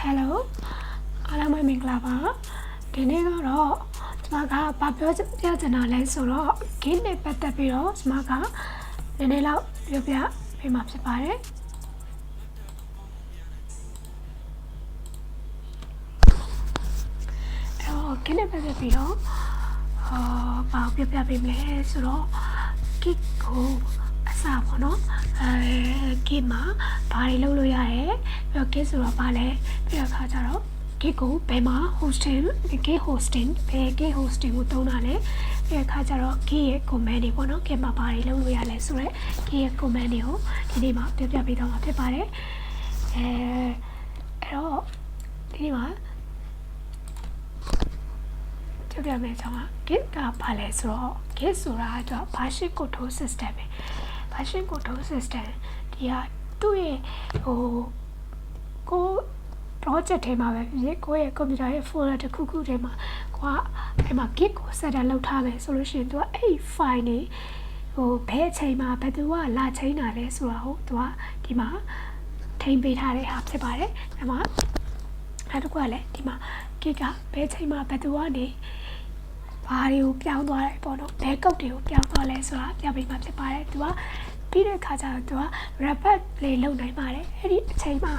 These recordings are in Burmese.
Hello အားလုံးပဲမင်္ဂလာပါဒီနေ့ကတော့ကျွန်မကဘာပြောချင်တာလဲဆိုတော့ game နဲ့ပတ်သက်ပြီးတော့ကျွန်မကနည်းနည်းလောက်ပြောပြပေးမှာဖြစ်ပါတယ်game နဲ့ပတ်သက်ပြီးတော့ဘာပြောပြပေးမလဲဆိုတော့ game ကိုအစပေါ့နော်game မှာဘာတွေလုပ်လို့ရတယ်ပြီးတော့ game ဆိုတော့ဘာလဲပြီးတော့ခါကြတော့ game ကိုဘယ်မှာ hosting game hosting ဘယ် game hosting ကိုသုံးတာလဲပြီးတော့ခါကြတော့ game ရဲ့ command တွေပေါ့နော် game မှာဘာတွေလုပ်လို့ရလဲဆိုတော့ game ရဲ့ command တွေကိုဒီနေ့မှာပြောပြပေးတော့မှာဖြစ်ပါတယ်အဲ့တော့ဒီနေ့မှာပြောပြမယ်ကျွန်မ Git ကဘာလဲဆိုတော့ Git ဆိုတာက version control system ပဲ version control system ဒီကသူ့ရဲ့ကို project ထဲမှာပဲဖြစ်ကိုယ့်ရဲ့ computer ရဲ့ folder တစ်ခုခုထဲမှာကိုကအဲ့မှာ Git ကို set up လုပ်ထားမယ်ဆိုလို့ရှိရင်သူကအဲ့ file နေဘယ်အချိန်မှာဘယ်သူကလာချိန်တာလဲဆိုတာကိုသူကဒီမှာထိန်းပေးထားတဲ့ဟာဖြစ်ပါတယ်အဲ့မှာအဲ့တကွာလဲဒီမှာ Git ကဘယ်အချိန်မှာဘယ်သူကနေဘာတွေကိုပြောင်းသွားတယ်ပေါ့နော်ဘဲကုတ်တွေကိုပြောင်းသွားလဲဆိုတာပြပေးမှာဖြစ်ပါတယ်သူကပြီးတဲ့ခါကျတော့သူက report play လုပ်နိုင်ပါတယ်အဲ့ဒီအချိန်မှာ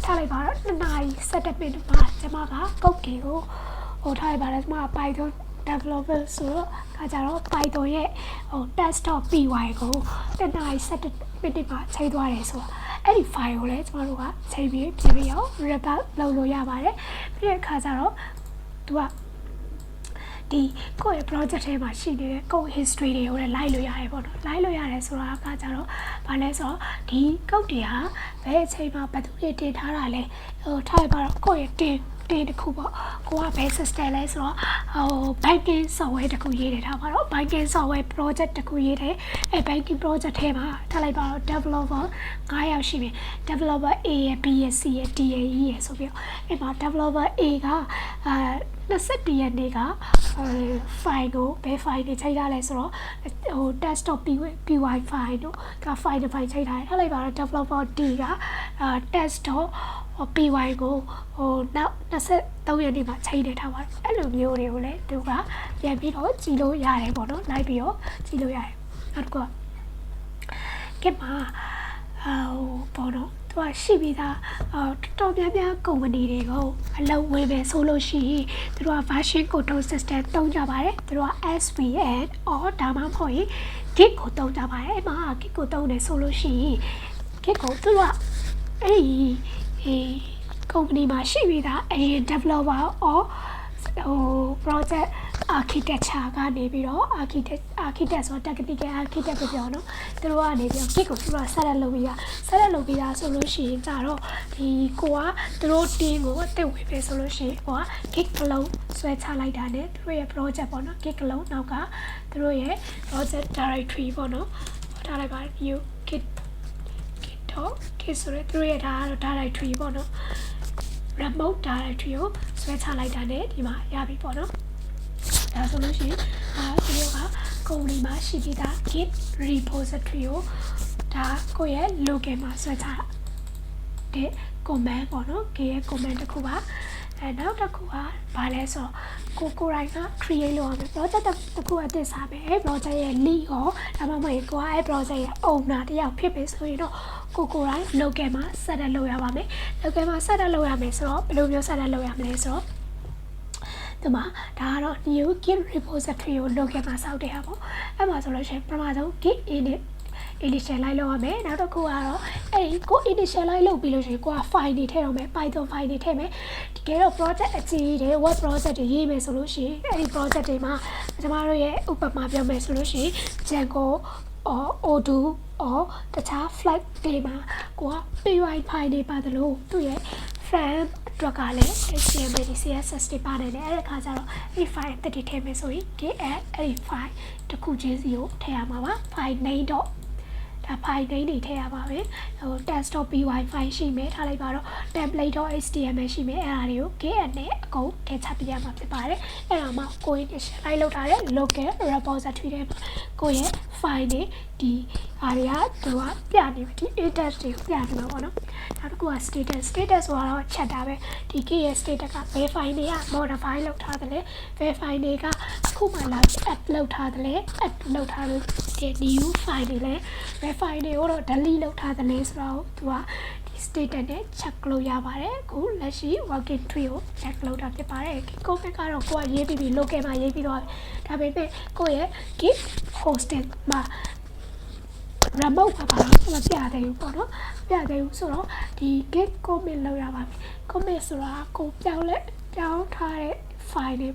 ထားလိုက်ပါတော့2နာရီ17မိနစ်မှာကျွန်မကကုတ်တွေကိုထားလိုက်ပါတယ်ကျွန်မက Python developer ဆိုတော့ခါကျတော့ Python ရဲ့test.py ကို2နာရီ17မိနစ်မှာချိန်သွားတယ်ဆိုတော့အဲ့ဒီ file ကိုလည်းကျွန်တော်တို့ကချိန်ပြီးပြင်ပြီးအောင် report လုပ်လို့ရပါတယ်ပြီးတဲ့ခါကျတော့သူကဒီကိုယ့်ရဲ့ project ထဲမှာရှိနေတဲ့ code history တွေကိုလည်းလိုက်လို့ရတယ်ပေါ့နော်လိုက်လို့ရတယ်ဆိုတာကကြတော့ဘာလဲဆိုတော့ဒီ code တွေဟာဘယ်အချိန်မှာဘယ်သူတွေတင်ထားတာလဲထားပါတော့ကိုယ့်ရဲ့တင်တစ်ခုပေါ့ကိုကဘယ် system လဲဆိုတော့banking software တခုရေးတယ်ထားပါတော့ banking software project တခုရေးတယ်အဲ banking project ထဲမှာထားလိုက်ပါတော့ developer 9ယောက်ရှိပြီ developer A ရဲ့ B ရဲ့ C ရဲ့ D ရဲ့ E ရဲ့ဆိုပြီးတော့အဲမှာ developer A က21ရက်နေ့ကfile ကိုဘယ် file တွေချိန်ထားလဲဆိုတော့test.py file တို့က file တစ် file ချိန်ထားတယ်ထားလိုက်ပါတော့ developer D ကtest.py ကိုနောက်23ရက်နေ့မှာချိန်နေထားပါတော့အဲ့လိုမျိုးတွေကိုလည်းသူကပြန်ပြီးတော့ကြည့်လို့ရတယ်ပေါ့နော်လိုက်ပြီးတော့ကြည့်လို့ရတယ်နောက်တစ်ခုကGitမှာပေါ့နော်သူကရှိပြီးသားတော်များများကုမ္ပဏီတွေကိုအလုပ်ဝင်မယ်ဆိုလို့ရှိရင်သူတို့က version control system သုံးကြပါတယ်သူတို့က SVN or ဒါမှမဟုတ်ရင် Git ကိုသုံးကြပါတယ်အဲ့မှာ Git ကိုသုံးတယ်ဆိုလို့ရှိရင် Git ကိုသူတို့ကအဲ့ဒီကုမ္ပဏီမှာရှိပြီးသားအရင် developer or project architecture ကနေပြီးတော့ architect ဆိုတော့ technical architect ပဲပြောနော်သူတို့ကနေပြီးတော့ Git ကိုသူတို့ဆက်လက်လုပ်ပြီးသားဆိုလို့ရှိရင်ကြတော့ဒီကိုကသူတို့ team ကိုအသက်ဝင်ပေးဆိုလို့ရှိရင်ကိုက Git ကလုံးဆွဲချလိုက်တာနဲ့သူတို့ရဲ့ project ပေါ့နော် Git ကလုံးနောက်ကသူတို့ရဲ့ project directory ပေါ့နော်ထားလိုက်ပါ new Git ဆိုရယ်သူတို့ရဲ့ဒါကတော့ directory ပေါ့နော်remote directory ကိုဆွဲချလိုက်တာနဲ့ဒီမှာရပြီပေါ့နော်ဒါဆိုလို့ရှိရင်ဒီလိုကကုမ္ပဏီမှာရှိပြီးသား Git repository ကိုဒါကိုယ့်ရဲ့ local မှာဆွဲချတဲ့ command ပေါ့နော် Git ရဲ့ command တစ်ခုပါနောက်တစ်ခုကဘာလဲဆိုတော့ကိုရိုင်းက create လုပ်ရမယ် project တစ်ခုအသစ်စားမယ် project ရဲ့ lead ရောဒါမှမဟုတ်ကိုကအဲ့ project ရဲ့ owner တယောက်ဖြစ်ပြီဆိုရင်တော့ကိုရိုင်း local မှာ set up လုပ်ရပါမယ် local မှာ set up လုပ်ရမယ်ဆိုတော့ဘယ်လိုမျိုး set up လုပ်ရမလဲဆိုတော့ဒီမှာဒါကတော့ new Git repository ကို local မှာစောက်တဲ့ဟာပေါ့အဲ့မှာဆိုလို့ရှိရင်ပထမဆုံး Git initialize လုပ်ရမယ်နောက်တစ်ခုကတော့အဲ့ဒီကို initialize လုပ်ပြီးလို့ရှိရင်ကိုက file တွေထည့်တော့မယ် Python file တွေထည့်မယ်တကယ်တော့ project အကြီးတွေ web project တွေရေးမယ်ဆိုလို့ရှိရင်အဲ့ဒီ project တွေမှာကျွန်တော်တို့ရဲ့ဥပမာပြောမယ်ဆိုလို့ရှိရင် Django or Odoo or တခြား flag တွေမှာကိုက py file တွေပါတယ်လို့သူ့ရဲ့ front အတွက်ကလည်း HTML CSS တွေပါတယ်လေအဲ့ဒါခါကျတော့အဲ့ file တစ်တွေထည့်မယ်ဆိုရင် git add အဲ့ဒီ file တစ်ခုချင်းစီကိုထည့်ရမှာပါ file name တော့ဒါ file name တွေထည့်ရပါမယ်test.py file ရှိမယ်ထားလိုက်ပါတော့ template.html ရှိမယ်အဲ့ဒါတွေကို git add နဲ့အကုန်ထည့်ချပြရမှာဖြစ်ပါတယ်အဲ့ဒါမှကိုယ် initialize လုပ်ထားတဲ့ local repository ထဲမှာကိုယ့်ရဲ့ file တွေဒီ area to a piano, industry piano. Now, status or chat TK state verify modify load hardly, verify nega, Kumala upload hardly, new finally, verify the order, delete load hardly, route to a state and check low yabare, cool, let's see, working trio, check load up the pare, go back out of what ye be look at my ye be on, Tabe, go here, keep hosting my. Remote about the other so the get comment low comment go down tie fine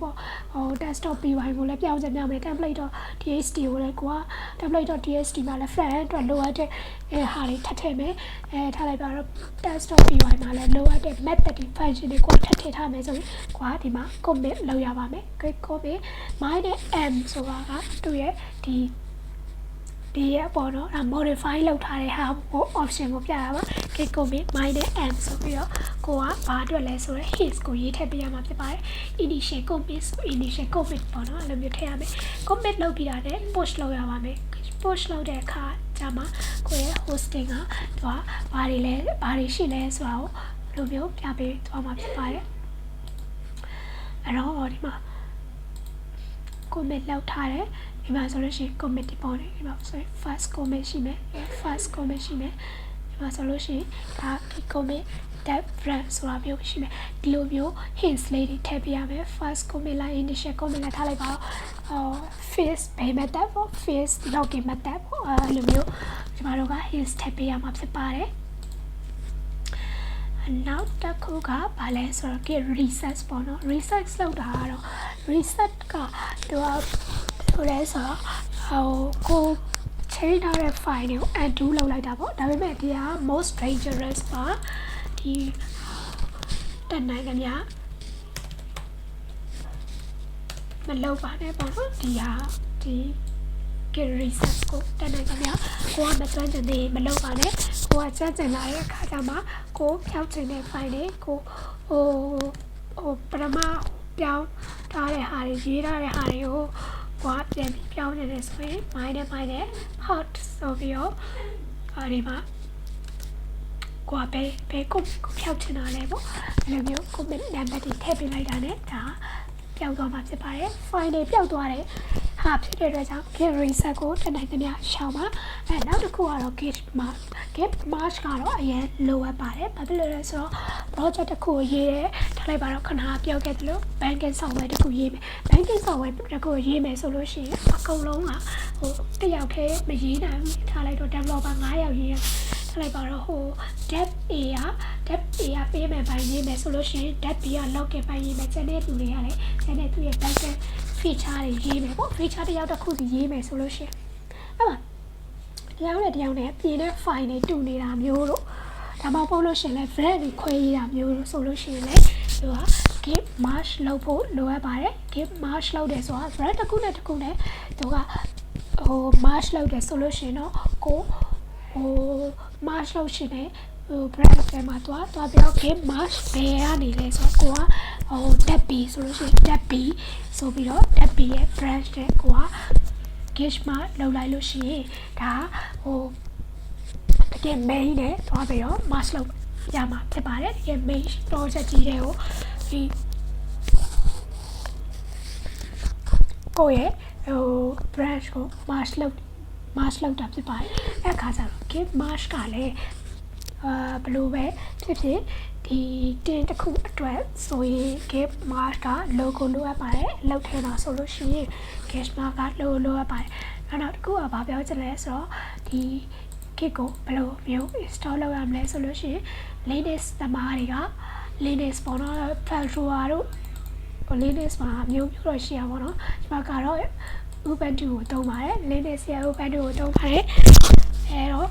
or desktop be I will let down the name template or TST will go template or TST my friend or lower the Harry Tateme Talibara desktop be I my lower the method in function the quantity time as a quatima comment low yabame get copy my M so to the the bono and modify load have option of Yava, Kikomi, mine and Sophia, go up, part or less or his go eat happy am of the pie, initiate commits, initiate commit bono, and you tell me, commit low piade, push low yavame, push low their car, jama, go hosting a body shilles, wow, Lubio, Yabe, Tom of the pie. And all commit low tire. Solution commit upon first comment first comment solution commit that friends or shime globio hints lady tabiame first comment like initial comment like Talibao face payment that face login method lumio Maroga hints tabiam up the pare. Now the coca balance or get reset bono reset slow down reset car to a go change our file and do like that. The most dangerous part the night ya low part the get reset go the night go on the 20 day below part go at and like Katama go count in the file go oh Brahma down Tare Hari Jira Hari what then down in this way, mine hot Sovio Arima Guape, Pecum, Couchin on level, and you could make them that it happy like that. Piaudo Matsipare, find a Piaudoare, half the result, get recycled, and I can Shama, and now the Kuaro get Marsh Caro, a lower body, popular so project a cool year, Talibaro can have you get low, bank and somewhere to go yeme, bank and somewhere to go yeme solution, a go longer, the okay, Magina, Talito develop a mile here. Talibaro ho, that payment by name solution, that be unlocked by name, send it to reality, send it to a better feature yeme, feature the other could yeme solution. Down there, Peter find a 2 euro. Tama solution like very euro solution like keep marsh low lower bare, keep marsh low this one, right? A good to marsh low the solution go marsh low shine. Brand Matua, to be okay, marsh, Peani, let's go. Oh, that be solution, that be so be that be a branch that go. Kishma, low like Lucy, da, oh, again, made it, to be all, Maslow, Yama, the barret, again, made project video, the oh, branch go, Maslow, up the pie, a casa, give marsh gale. Blue way, the data cool address, so we give marker logo lower by Lautena solution, cash marker lower by, and not go about the less or the Kiko below view install a solution, latest the Maria, latest bono, Pelruaro, or latest new Russia one, Macaro, open to Tomare, latest year open to Tomare, arrow.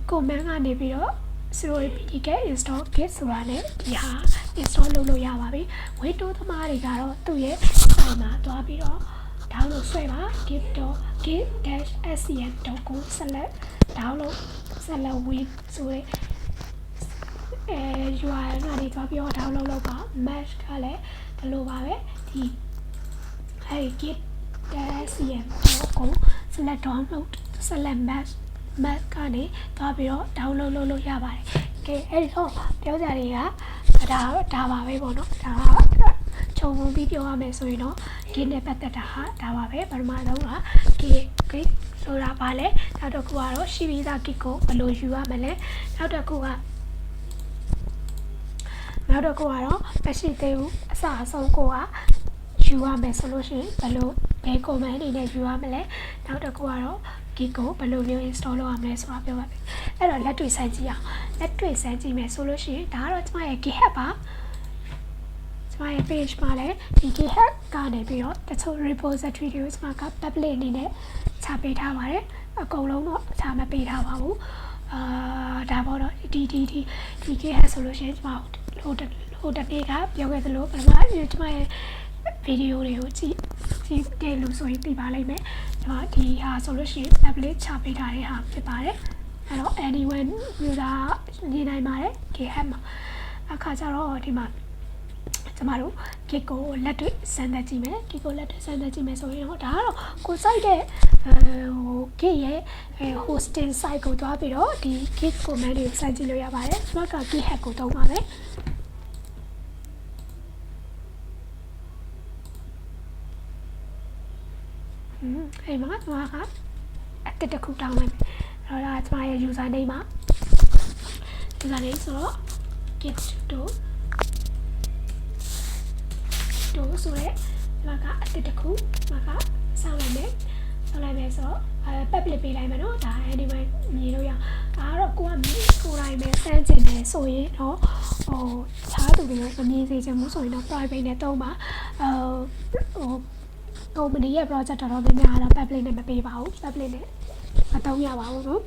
Comment on the video, so PDK install kits run it, yeah, install Lulu Yababi, wait to the Marigaro, 2 years, Sama, Dobio, download Sweva, give dash SCM, go select, download, select with, so you are not a copy or download logo, mesh color, the logo, the I get the SCM, go select download, select mesh. Mac ကနေသွားပြီးတော့ download လုပ်လို့ရပါတယ်ကဲအဲ့တော့ပြောကြတွေကဒါပါပဲပေါ့နော်ဒါကခြုံငုံပြီးပြောရမယ်ဆိုရင်တော့ Git နဲ့ပတ်သက်တာဟာဒါပါပဲပထမဆုံးက Git ဆိုတာပါလဲနောက်တစ်ခုကတော့ရှိပြီးသား Git ကိုဘယ်လိုယူရမလဲနောက်တစ်ခုကတော့မရှိသေးဘူးအစအဆုံးကိုယူရမယ်ဆိုလို့ရှိရင်ဘယ် command အနေနဲ့ယူရမလဲနောက်တစ်ခုကတော့ Git ကိုဘယ်လိုမျိုး install လုပ်ရမလဲဆိုတာပြောပါမယ်အဲ့တော့လက်တွေ့စမ်းကြည့်အောင်လက်တွေ့စမ်းကြည့်မယ်ဆိုလို့ရှိရင်ဒါကတော့ကျွန်မရဲ့ GitHub ပါကျွန်မရဲ့ page မှာလည်းဒီ GitHub ကနေပြီးတော့တချို့ repository တွေကိုကျွန်မက public အနေနဲ့ချပေးထားပါတယ်အကုန်လုံးတော့ချမပေးထားပါဘူးဒါပေါ့တော့ဒီ GitHub ဆိုလို့ရှိရင်ကျွန်မဟိုတနေ့ကပြောခဲ့သလိုပထမကျွန်မရဲ့ဗီဒီယိုတွေကိုကြည့်တယ်လို့ဆိုရင်သိပါလိမ့်မယ်ကျွန်မဒီဟာဆိုလို့ရှိရင် public ချပေးထားတဲ့ဟာဖြစ်ပါတယ်အဲ့တော့ anyone user နေနိုင်ပါတယ် GitHub မှာအခါကျတော့ဒီမှာကျမတို့ Git ကိုလက်တွေ့စမ်းသပ်ကြည့်မယ် Git ကိုလက်တွေ့စမ်းသပ်ကြည့်မယ်ဆိုရင်တော့ဒါကတော့ကိုစိုက်တဲ့Git ရဲ့hosting site ကိုတွားပြီးတော့ဒီ Git command တွေကိုစမ်းကြည့်လို့ရပါတယ်ကျမက GitHub ကိုသုံးပါမယ်အဲ့မှာကျမကအတစ်တစ်ခုတောင်းလိုက်မယ်အဲ့တော့ဒါကျမရဲ့ user name ပါ user name ဆိုတော့ git to ဆိုရဲကျမကအတစ်တစ်ခုကျမကစောင်းလိုက်မယ်ဆိုတော့public ပေးလိုက်မယ်နော်ဒါ anyway မြင်လို့ရဒါကတော့ကိုယ်တိုင်းပဲစမ်းကျင်တယ်ဆိုရင်တော့ခြားသူတွေကမမြင်စေချင်ဘူးဆိုရင်တော့ private နဲ့တုံးပါcompany ရဲ့ project တော်တော်များများတော့ public နဲ့မပေးပါဘူး public နဲ့မတုံးရပါဘူးနော်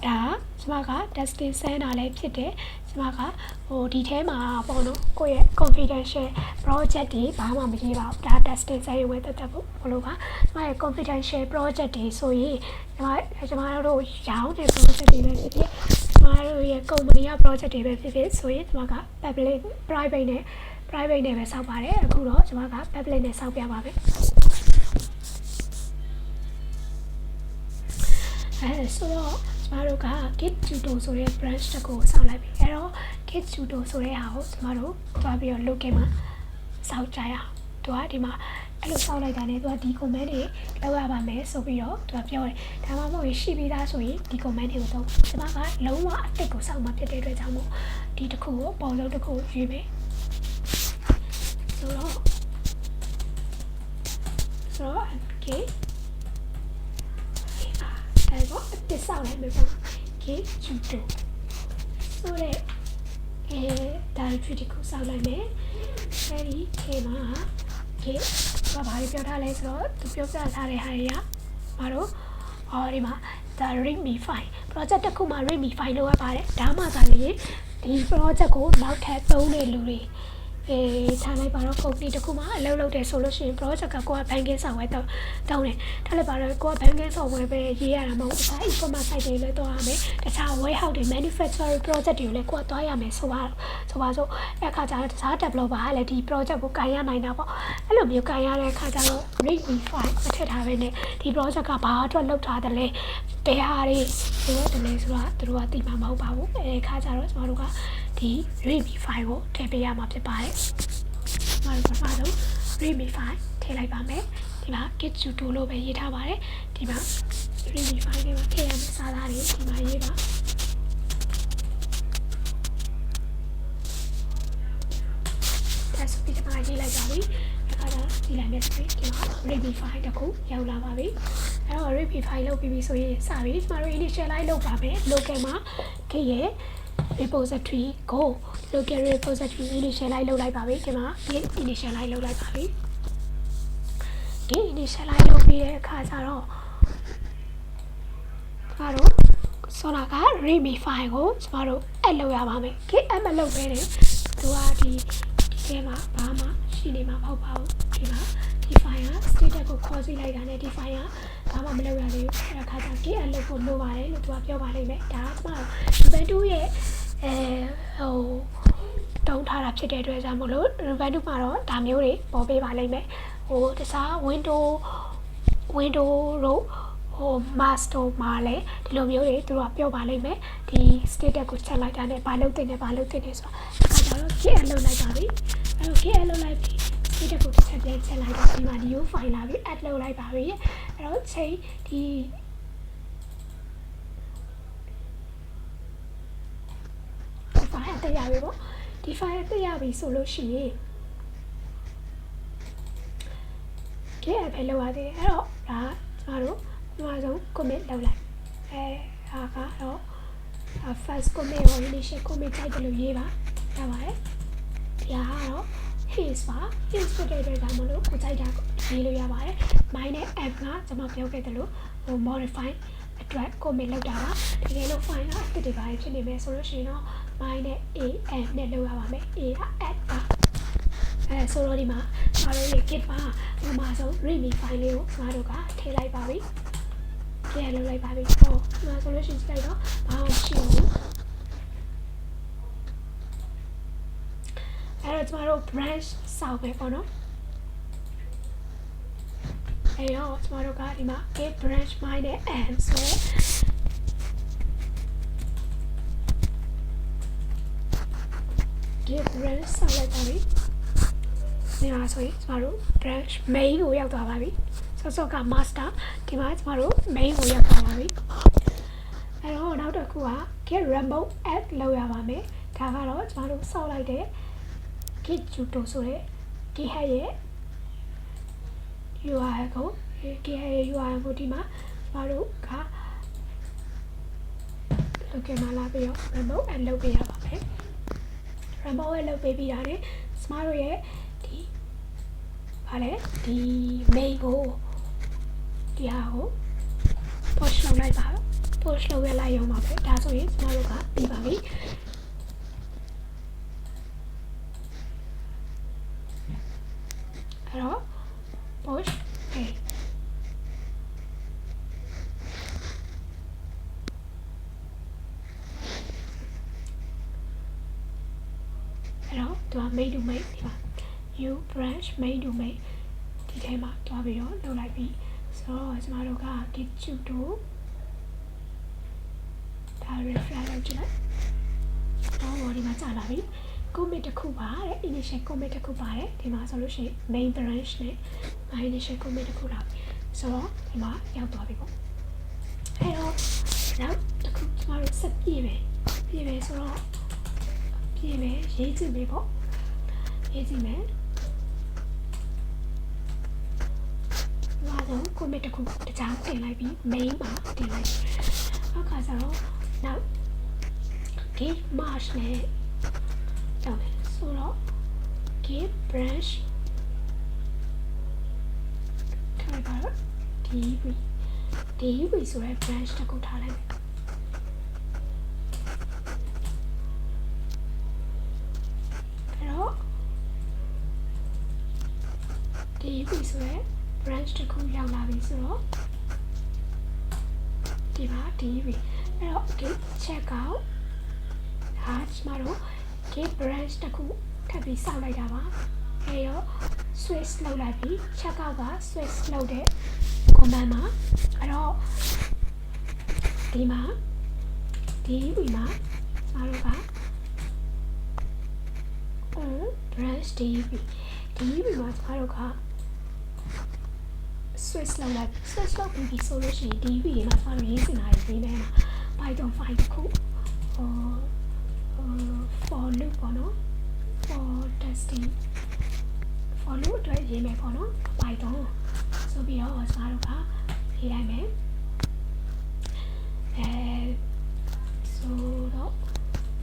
ဒါကျမက testing ဆန်းတာလည်းဖြစ်တယ်ကျမကဒီထဲမှာပေါ့နော်ကိုယ့်ရဲ့ confidential project တွေဘာမှမရေးပါဘူးဒါ testing ဆန်းရွေးတက်ဖို့ဘလို့ပါကျမရဲ့ confidential project တွေဆိုရင်ကျမတို့ရောင်းတဲ့ project တွေပဲဖြစ်ဖြစ်ကျမတို့ရဲ့ company က project တွေပဲဖြစ်ဖြစ်ဆိုရင်ကျမက public private နဲ့ပဲစောက်ပါတယ်အခုတော့ကျမက public နဲ့စောက်ပြပါမယ်ဆိုတော့ကျမတို့က Git Judo ဆိုတဲ့ branch တစ်ခုကိုစောက်လိုက်ပြီအဲ့တော့ Git Judo ဆိုတဲ့ဟာကိုကျမတို့သွားပြီးတော့ local မှာစောက်ကြရအောင်သူကဒီမှာအဲ့လိုစောက်လိုက်တာနဲ့သူကဒီ command တွေလောက်ရပါမယ်ဆိုပြီးတော့သူကပြောတယ်ဒါမှမဟုတ်ရင်ရှိပြီးသားဆိုရင်ဒီ command တွေကိုသုံးကျမကလုံးဝအသစ်ကိုစောက်မှာဖြစ်တဲ့အတွက်ကြောင့်မို့ဒီတစ်ခုကိုပုံစံတစ်ခုရွေးမယ်ဆိုတော့ okay အဲ့တော့တစ်စောက်လိုက်မယ်ပေါ့ Git Judo ဆိုတဲ့directory တစ်ခုစောက်လိုက်မယ်အဲဒီထဲမှာ Git ဘာပြောထားလဲဆိုတော့သူပြောပြထားတဲ့ဟာတွေကမတို့ဒီမှာ the readme file project တစ်ခုမှာ readme file လောက်ရပါတယ်ဒါမှသာလေဒီ project ကိုနောက်ထပ်သုံးတဲ့လူတွေထားလိုက်ပါတော့ company တစ်ခုမှာအလုပ်လုပ်တယ်ဆိုလို့ရှိရင် project ကကိုက banking software တောင်းတယ်ထားလိုက်ပါတော့ကိုက banking software ပဲရေးရတာမဟုတ်ဘူးအခြား e-commerce site တွေလည်းတွားရမယ်တခြား warehouse တွေ manufacturing project တွေကိုလည်းကိုကတွားရမယ်ဆိုပါစို့အဲ့ခါကျတော့တခြား developer ကလည်းဒီ project ကိုကန်ရနိုင်တာပေါ့အဲ့လိုမျိုးကန်ရတဲ့ခါကျတော့ readme file မထည့်ထားပဲနဲ့ဒီ project ကဘာအတွက်လုပ်ထားတယ်လဲဘယ်ဟာတွေလိုတယ်လဲဆိုတာသူတို့ကသိမှာမဟုတ်ပါဘူးအဲ့ခါကျတော့ကျွန်တော်တို့ကဒီ readme file ကိုထည့်ပေးရမှာဖြစ်ပါတယ်။ကျွန်တော်တို့ပထမဆုံး readme file ထည့်လိုက်ပါမယ်။ဒီမှာ Git Judo လို့ပဲရေးထားပါတယ်။ဒီမှာ readme file တွေမှာထည့်ရမယ့်စာသားတွေဒီမှာရေးပါ။ဒါဆိုပြီးဒီမှာရေးလိုက်ပါပြီ။အခါကျဒီလိုက်မယ်ဆိုရင်ဒီမှာ readme file တစ်ခုရောက်လာပါပြီ။အဲ့တော့ readme file လုပ်ပြီးပြီဆိုရင်စပြီကျွန်တော်တို့ initialize လုပ်ပါမယ်။ local မှာ Git ရဲ့ repository ကို local repository initialize လုပ်လိုက်ပါပြီဒီမှာ Git initialize လုပ်လိုက်ပါပြီ Git initialize လုပ်ပြီးတဲ့အခါကျတော့ကျမတို့ဆိုတော့က readme file ကိုကျမတို့ add လုပ်ရပါမယ် Git add မလုပ်ဘဲနဲ့သူကဒီထဲမှာဘာမှရှိနေမှာမဟုတ်ပါဘူးဒီမှာဒီ file က status ကိုခေါ်စီလိုက်တာနဲ့ဒီ file ကဘာမှမလုပ်ရသေးဘူးအဲ့ဒါခါကျ Git add လုပ်ဖို့လိုပါတယ်လို့သူကပြောပါလိမ့်မယ်ဒါကကျမတို့ Ubuntu ရဲ့တုံးထားတာဖြစ်တဲ့အတွက်ကြောင့်မို့လို့ Ubuntu မှာတော့ဒါမျိုးတွေပေါ်ပေးပါလိမ့်မယ်တခြား Windows တို့ master မှာလည်းဒီလိုမျိုးတွေသူတို့ကပြောပါလိမ့်မယ်ဒီ status ကိုချက်လိုက်တာနဲ့ဘာလုပ်တင်နေဆိုတော့အခါကျတော့ get လုပ်လိုက်ပါပြီအဲ့တော့ get လုပ်လိုက်ပြီ status ကိုတစ်ချက်ပြန်ချက်လိုက်တော့ဒီမှာ new file လာပြီ add လုပ်လိုက်ပါပြီအဲ့တော့ချိန်ဒီ file အတက်ရပြီပေါ့ဒီ file အတက်ရပြီဆိုလို့ရှိရင် get ပဲလောက်ရသေးတယ်အဲ့တော့ဒါကျမတို့ဒီမှာဆုံး commit လုပ်လိုက်ဒါကတော့ first commit ရော initial commit တိုက်တယ်လို့ရေးပါရပါတယ်ဒီဟာကတော့ his ပါ his ဖြစ်တဲ့အတွက်ဒါမလို့ကိုကြိုက်တာရေးလို့ရပါတယ် my နဲ့ app ကကျွန်မပြောခဲ့တယ်လို့modify အတွက် commit လုပ်တာပါတကယ်လို့ file ကအသစ်တွေပါဖြစ်နေမယ်ဆိုလို့ရှိရင်တော့ my နဲ့ am နဲ့လုပ်ရပါမယ် a က add ပါဆိုတော့ဒီမှာကျွန်တော်တို့ git ပါဒီမှာဆုံး readme file လေးကိုကျွန်တော်တို့ကထည့်လိုက်ပါပြီကြည့်လုပ်လိုက်ပါပြီဟောဒီမှာဆိုလို့ရှိရင်ကြည့်လိုက်တော့ဘာမှမရှိဘူးအဲ့တော့ကျွန်တော်တို့ branch စောက်ပဲပေါ့နော်အဲ့တော့ကျွန်တော်တို့ကဒီမှာ git branch my နဲ့ am ဆိုတော့git branch စောက်လိုက်ပါပြီဒီမှာဆိုရင်ကျွန်တော်တို့ branch main ကိုရောက်သွားပါပြီစောက master ဒီမှာကျွန်တော်တို့ main ကိုရောက်သွားပါပြီအဲ့တော့နောက်တစ်ခုက get remote add လုပ်ရပါမယ်ဒါကတော့ကျွန်တော်တို့စောက်လိုက်တဲ့ git judo ဆိုတဲ့ git ရဲ့ URL ကို git ရဲ့ URL ကိုဒီမှာကျွန်တော်တို့က local မှာလာပြီးတော့ remote add လုပ်ပေးရပါမယ် remote add လုပ်ပေးပြီးတာနဲ့ကျွန်တော်တို့ရဲ့ဒီဘာလဲဒီ main ကိုဒီဟာကို push လုပ်လိုက်ပါ push လုပ်ရလိုက်ရုံပါပဲဒါဆိုရင်ကျွန်တော်တို့ကပြီးပါပြီအဲ့တော့ push အဲ့တော့သူက main to main ဒီမှာ new branch main to main ဒီထဲမှာတွားပြီးတော့လုပ်လိုက်ပြီဆိုတော့ကျွန်တော်တို့က git judo ဒါ refresh လုပ်ကြည့်လိုက်တော့ဒီမှာကြာလာပြီ commit တစ်ခုပါတဲ့ initial commit တစ်ခုပါတယ်ဒီမှာဆိုလို့ရှိရင် main branch နဲ့ initial commit တစ်ခုလာပြီဆိုတော့ဒီမှာရောက်သွားပြီပေါ့အဲ့တော့နောက်တစ်ခုကျွန်တော်တို့ဆက်ပြည့်မယ်ဆိုတော့ပြည့်မယ်ရေးကြည့်မယ်ပေါ့ရေးကြည့်မယ်တော့ commit တစ်ခုတခြားတင်လိုက်ပြီး main မှာတင်လိုက်အခါကျတော့နောက် git march နဲ့တော့ဆိုတော့ git branch ထားပါတော့ db ဆိုတဲ့ branch တစ်ခုထားလိုက်အဲ့တော့ db ဆိုတဲ့branch တစ်ခုရောက်လာပြီဆိုတော့ဒီမှာ db အဲ့တော့ git check out ဟာကျွန်တော်တို့ git branch တစ်ခုထပ်ပြီးစောက်လိုက်တာပါအဲ့တော့ switch လုပ်လိုက်ပြီး check out က switch လုပ်တဲ့ command မှာအဲ့တော့ဒီမှာ db မှာကျွန်တော်တို့ကbranch db မှာကျွန်တော်တို့ကswitch လုပ်လိုက် switch လုပ်ပြီးဆိုလို့ရှိရင် DB မှာကျွန်တော်ရေးစင်တာရေးနေမှာ Python 5 တစ်ခုfor loop ပေါ့နော် for testing for loop အတွက်ရေးမယ်ပေါ့နော် Python ဆိုပြီးတော့ကျွန်တော်တို့ကရေးလိုက်မယ်ဆိုတော့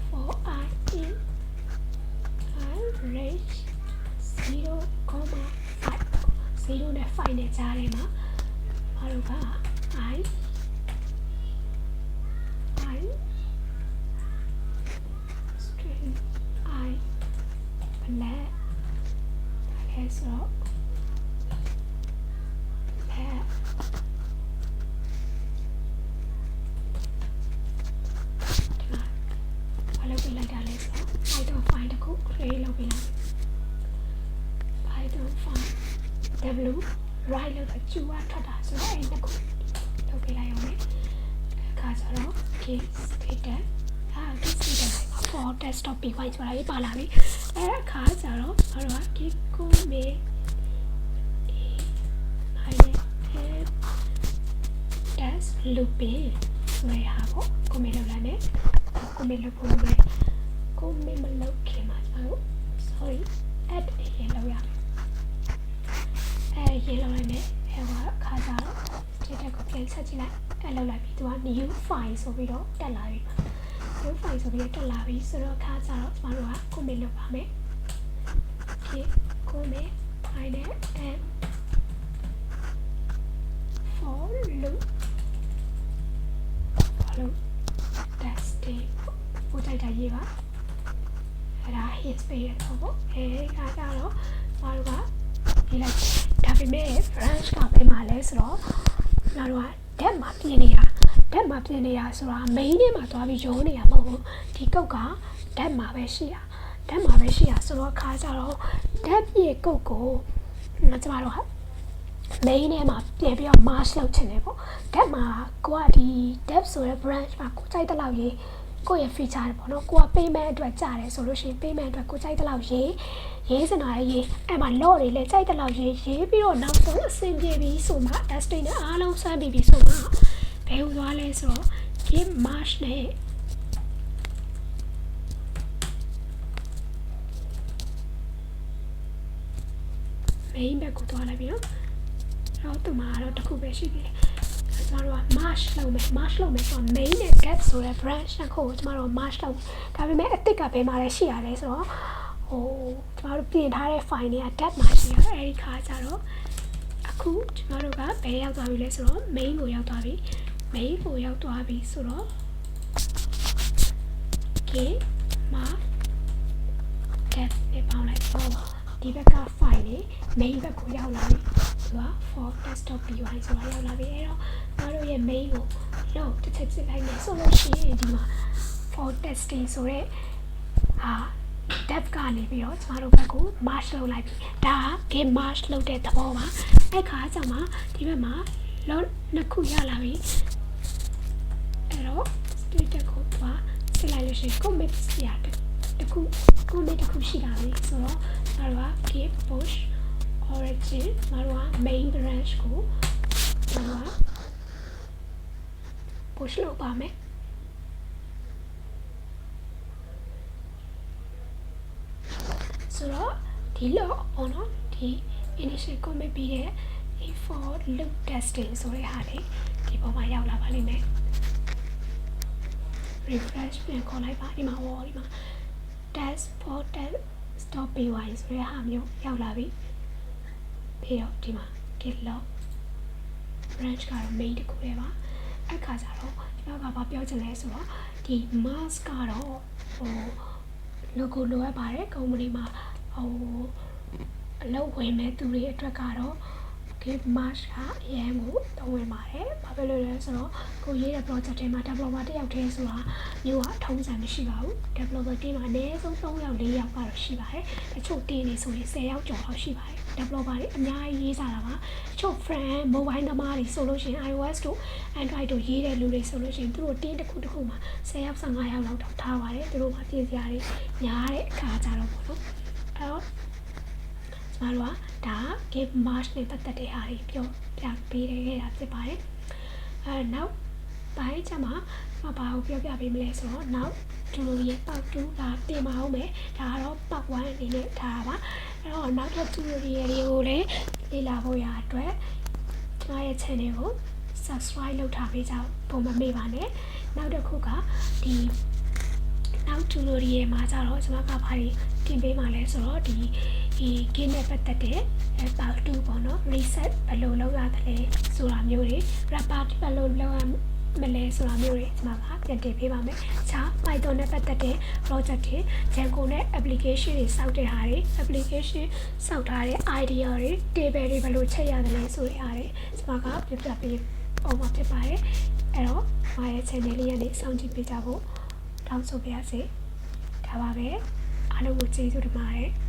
for I in range 0,5 နဲ့ 5 နဲ့ကြားထဲမှာဘာလို့က I string I black ဒါလဲဆိုတော့ black ဘာလို့ပြလိုက်တာလဲဆိုတော့ Python file တစ်ခု create လုပ်ပေးလိုက် Python file W right လို့ကျူကထွက်တာဆိုတော့အဲ့ဒါကိုလုပ်ပေး okay status ဒီ status မှာ for desktop py ဆိုတာလေးပါလာပြီအခါကျတော့ဘာလို့ git commit test looping ဆိုရဟာပေါ့ commit လုပ်လိုက်မယ် commit လုပ်ဖို့ပဲ commit မလုပ်ခင်မှာကျွန်တော် sorry add ရေးလုပ်ရမယ်ရေးလုပ်လိုက်မယ်ခါကြတော့ဒီတက်ကိုပြန်ဆက်ကြည့်လိုက်လောက်လိုက်ပြီသူက new file ဆိုပြီးတော့တက်လာပြီ new file ဆိုပြီးတော့တက်လာပြီဆိုတော့ခါကြတော့ကျွန်တော်တို့က commit လုပ်ပါမယ် okay commit file နဲ့ and for loop testing ပို့တိုက်တာရေးပါအဲ့ဒါ hit space တော့ပေါ့ခါကြတော့ကျွန်တော်တို့ကရေးလိုက်ဒါပေမဲ့ branch ကဘယ်မှာလဲဆိုတော့ကျွန်တော်တို့က dev မှာပြင်နေတာဆိုတာ main ထဲမှာသွားပြီးရောနေတာမဟုတ်ဘူးဒီကုတ်က dev မှာပဲရှိတာဆိုတော့ခါကြတော့ dev ရဲ့ကုတ်ကိုကျွန်တော်တို့က main ထဲမှာပြင်ပြီးတော့ merge လုပ်ချင်တယ်ပေါ့ dev မှာကိုကဒီ dev ဆိုတဲ့ branch မှာကိုကြိုက်တဲ့လောက်ရေးကိုရဲ့ feature တွေပေါ့နော်ကိုက payment အတွက်ကြားတယ်ဆိုလို့ရှိရင် payment အတွက်ကိုကြိုက်တဲ့လောက်ရေးစင်တာရေးအဲ့မှာ law တွေလည်းကြိုက်တဲ့လောက်ရေးပြီးတော့နောက်ဆုံးအဆင်ပြေပြီဆိုမှ testing နဲ့အားလုံးစမ်းပြီးပြီဆိုမှဘယ်လိုသွားလဲဆိုတော့ git merge နဲ့ main ဘက်ကိုသွားလိုက်ပြီနော်အဲ့တော့ဒီမှာတော့တစ်ခုပဲရှိသေးတယ်ကျွန်တော်တို့က merge လုပ်မယ်ဆိုတော့ main နဲ့ get ဆိုတဲ့ branch နှစ်ခုကိုကျွန်တော်တို့ merge လုပ်ဒါပေမဲ့အသစ်ကဘယ်မှာလဲရှိရလဲဆိုတော့ကျွန်တော်တို့ပြင်ထားတဲ့ file တွေက dev မှာရှိရအဲ့ဒီခါကျတော့အခုကျွန်တော်တို့ကဘယ်ရောက်သွားပြီလဲဆိုတော့ main ကိုရောက်သွားပြီဆိုတော့ git merge dev နဲ့ပေါင်းလိုက်တော့ဒီဘက်က file လေး main ဘက်ကိုရောက်လာပြီသူက for desktop py ဆိုတာရောက်လာပြီအဲ့တော့ကျွန်တော်တို့ရဲ့ main ကိုလောက်တစ်ချက်စစ်လိုက်နေဆိုလို့ရှိရင်ဒီမှာ for testing ဆိုတဲ့dev ကနေပြီးတော့ကျွန်တော်တို့ဘက်ကို merge လုပ်လိုက်ပြီဒါက git merge လုပ်တဲ့သဘောပါအဲ့ခါကျမှဒီဘက်မှာလောက်နှစ်ခုရလာပြီအဲ့တော့ status ကိုစစ်လိုက်လို့ရှိရင် commit ရတယ်တခု commit တစ်ခုရှိတာလေဆိုတော့ကျွန်တော်တို့က git push origin ကျွန်တော်တို့က main branch ကိုကျွန်တော်က push လုပ်ပါမယ်ဆိုတော့ဒီလောက်ပေါ့နော်ဒီ initial commit ပြီးတဲ့ for loop testing ဆိုတဲ့ဟာလေးဒီပေါ်မှာရောက်လာပါလိမ့်မယ် refresh ပြန်ခေါ်လိုက်ပါဒီမှာ test for test stop py ဆိုတဲ့ဟာမျိုးရောက်လာပြီပြီးတော့ဒီမှာ git log branch ကတော့ main တစ်ခုပဲပါအခါကျတော့ကျွန်တော်ကပြောချင်လဲဆိုတော့ဒီ mask ကတော့logo လိုအပ်ပါတယ်ကုမ္ပဏီမှာအလုပ်ဝင်မဲ့သူတွေအတွက်ကတော့ git merge ကအရင်ကိုသုံးဝင်ပါတယ်ဘာဖြစ်လို့လဲဆိုတော့ကိုရေးတဲ့ project ထဲမှာ developer တစ်ယောက်တည်းဆိုတာမျိုးကအထုံးစံမရှိပါဘူး developer team မှာအနည်းဆုံး3ယောက်4ယောက်ကတော့ရှိပါတယ်တချို့ team တွေဆိုရင်10ယောက်ကျော်လောက်ရှိပါတယ် developer တွေအများကြီးရေးစားတာပါတချို့ friend mobile သမားတွေဆိုလို့ရှိရင် iOS တို့ Android တို့ရေးတဲ့လူတွေဆိုလို့ရှိရင်သူတို့ team တစ်ခုမှာ10ယောက်15ယောက်လောက်တော့ထားပါတယ်သူတို့မှာပြင်စရာတွေများတဲ့အခါကြတော့ပေါ့နော်အဲ့တော့ကျွန်တော်တို့ကဒါ git merge နဲ့ပတ်သက်တဲ့ဟာတွေပြောပြပေးခဲ့တာဖြစ်ပါတယ်နောက်ပိုင်းကျမှဘာကိုပြောပြပေးမလဲဆိုတော့နောက်ဒီလိုရဲ့ part 2ဒါတင်ပါအောင်မယ်ဒါကတော့ part 1အနေနဲ့ထားတာပါအဲ့တော့နောက်ထပ် tutorial တွေကိုလည်းလေ့လာဖို့ရအတွက်ကျွန်တော်ရဲ့ channel ကို subscribe လုပ်ထားပေးကြဖို့မမေ့ပါနဲ့နောက်တစ်ခုကဒီနောက် tutorial မှာကျတော့ကျွန်မကဘာတွေတင်ပေးမှာလဲဆိုတော့ဒီ git နဲ့ပတ်သက်တဲ့ part 2ပေါ့နော် reset ဘယ်လိုလုပ်ရတယ်လဲဆိုတာမျိုးတွေ wrapper ဘယ်လိုလုပ်ရမလဲဆိုတာမျိုးတွေကျွန်မကပြန်တင်ပေးပါမယ်။ခြား Python နဲ့ပတ်သက်တဲ့ project တွေ Django နဲ့ application တွေစောက်တဲ့ဟာတွေ application စောက်ထားတဲ့ idea တွေ table တွေဘယ်လိုချက်ရတယ်လဲဆိုတဲ့ဟာတွေကျွန်မကပြပေးအောင်မှာဖြစ်ပါတယ်။အဲ့တော့my channel လေးကနေစောင့်ကြည့်ပေးကြဖို့တောင်းဆိုပါရစေ။ဒါပါပဲအားလုံးကိုကျေးဇူးတင်ပါတယ်။